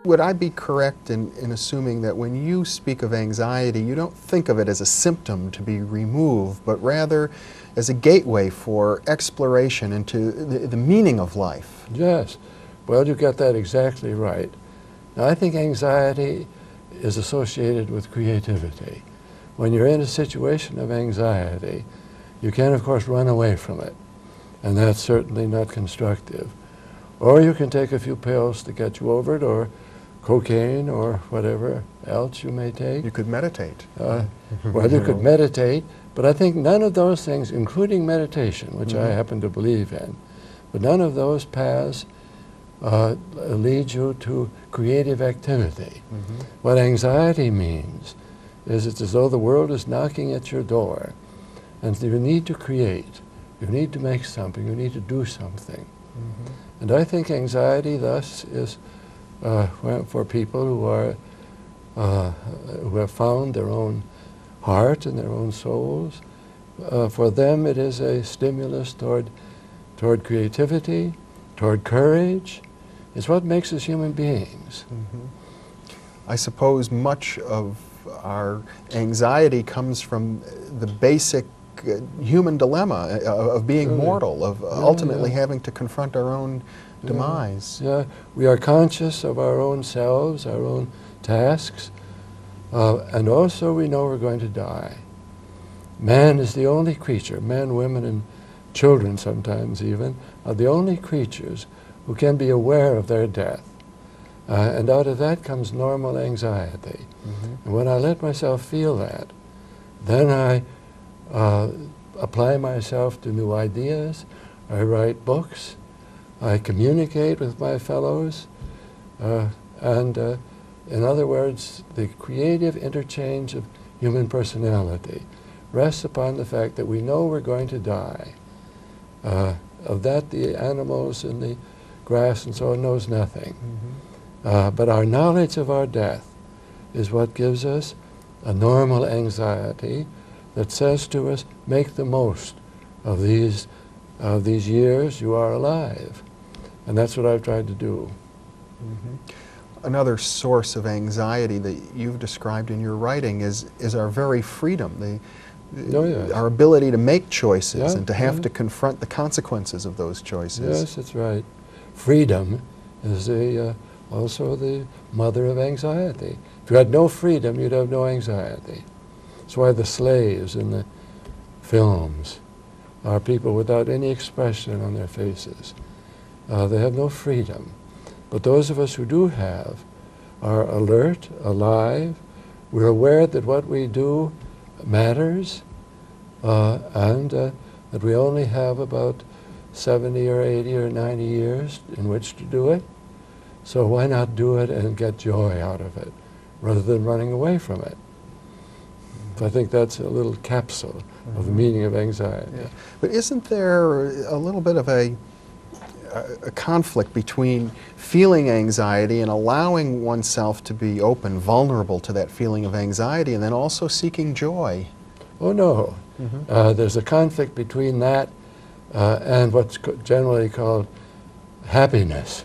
Would I be correct in assuming that when you speak of anxiety, you don't think of it as a symptom to be removed, but rather as a gateway for exploration into the meaning of life? Yes. Well, you got that exactly right. Now, I think anxiety is associated with creativity. When you're in a situation of anxiety, you can, of course, run away from it, and that's certainly not constructive. Or you can take a few pills to get you over it, or cocaine, or whatever else you may take. You could meditate. Well, you could meditate, but I think none of those things, including meditation, which I happen to believe in, but none of those paths lead you to creative activity. What anxiety means is it's as though the world is knocking at your door, and you need to create, you need to make something, you need to do something. And I think anxiety thus is for people who have found their own heart and their own souls. For them it is a stimulus toward creativity, toward courage. It's what makes us human beings. I suppose much of our anxiety comes from the basic human dilemma of being mortal, of ultimately having to confront our own demise. We are conscious of our own selves, our own tasks, and also we know we're going to die. Man is the only creature, men, women, and children sometimes even, are the only creatures who can be aware of their death. And out of that comes normal anxiety. And when I let myself feel that, then I apply myself to new ideas, I write books, I communicate with my fellows, and in other words, the creative interchange of human personality rests upon the fact that we know we're going to die. Of that, the animals and the grass and so on knows nothing. But our knowledge of our death is what gives us a normal anxiety that says to us, make the most of these years you are alive. And that's what I've tried to do. Another source of anxiety that you've described in your writing is our very freedom, our ability to make choices and to have to confront the consequences of those choices. Yes, that's right. Freedom is also the mother of anxiety. If you had no freedom, you'd have no anxiety. That's why the slaves in the films are people without any expression on their faces. They have no freedom. But those of us who do have are alert, alive. We're aware that what we do matters, and that we only have about 70 or 80 or 90 years in which to do it. So why not do it and get joy out of it, rather than running away from it? I think that's a little capsule of the meaning of anxiety. But isn't there a little bit of a conflict between feeling anxiety and allowing oneself to be open, vulnerable to that feeling of anxiety, and then also seeking joy? Oh no. There's a conflict between that and what's generally called happiness,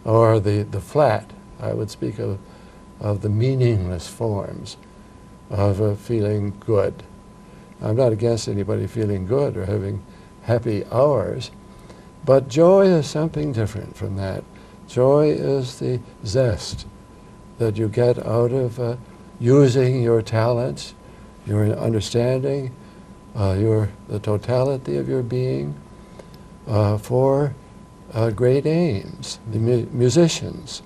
or the flat. I would speak of the meaningless forms of feeling good. I'm not against anybody feeling good or having happy hours, but joy is something different from that. Joy is the zest that you get out of using your talents, your understanding, the totality of your being for great aims. The musicians,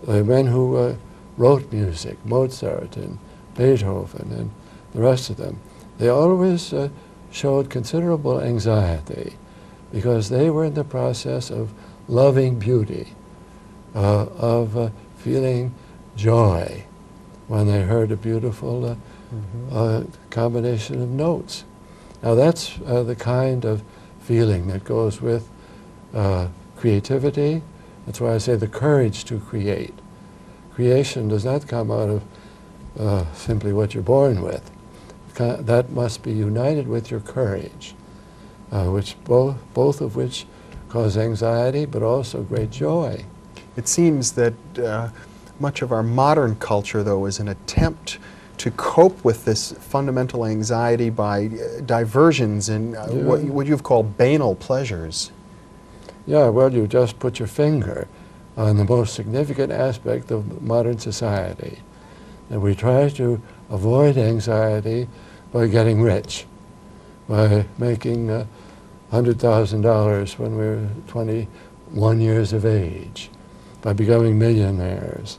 the men who wrote music, Mozart and Beethoven and the rest of them, they always showed considerable anxiety because they were in the process of loving beauty, of feeling joy when they heard a beautiful combination of notes. Now that's the kind of feeling that goes with creativity. That's why I say the courage to create. Creation does not come out of simply what you're born with. That must be united with your courage, which both of which cause anxiety, but also great joy. It seems that much of our modern culture, though, is an attempt to cope with this fundamental anxiety by diversions in what you've called banal pleasures. Yeah, well, you just put your finger on the most significant aspect of modern society. And we try to avoid anxiety by getting rich, by making $100,000 when we're 21 years of age, by becoming millionaires.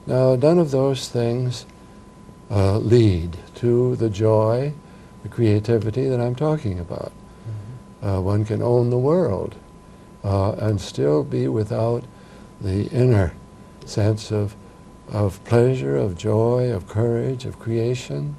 Now, none of those things lead to the joy, the creativity that I'm talking about. Mm-hmm. One can own the world and still be without the inner sense of pleasure, of joy, of courage, of creation.